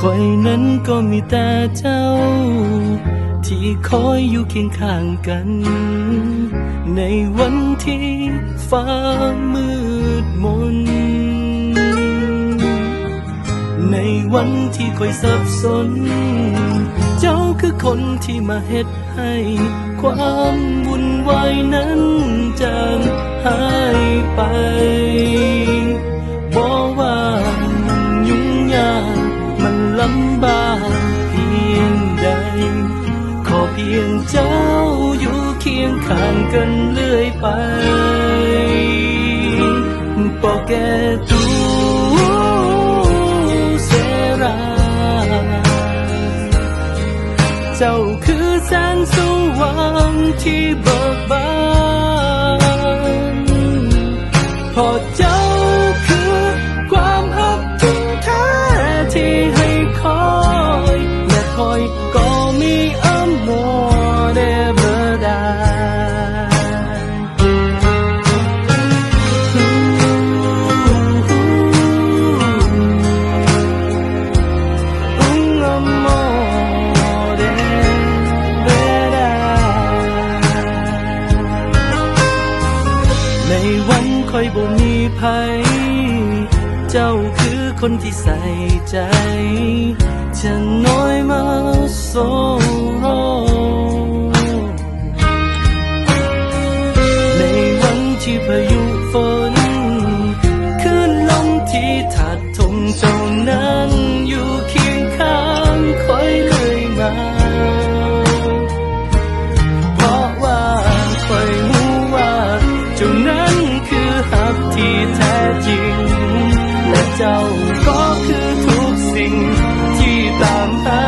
คอยนั้นก็มีแต่เจ้าที่คอยอยู่เคียงข้างกันในวันที่ฟ้ามืดมนในวันที่คอยสับสนเจ้าคือคนที่มาเฮ็ดให้ความวุ่นวายนั้นจางหายไปบอกว่ายุ่งยากมันลำบากเพียงใดขอเพียงเจ้าอยู่เคียงข้างกันเรื่อยไปปอแกตูเซราเจ้าคือแสงสว่างที่เบิกบานพอเจ้าคือความหักที่แท้ที่ให้คอยและคอยก็มีอโมเดเบอร์ดาในวันคอยบ่มีภัยเจ้าคือคนที่ใส่ใจฉันน้อยมาโซโรในวันที่พายุฝนคลื่นลมที่ถัดทงเจ้านั้นอยู่เคียงข้างคอยเลยมาเพราะว่าคอยรู้ว่าเจ้านั้นคือหักที่แท้จริงและเจ้าก็คือทุกสิ่งที่ตามหา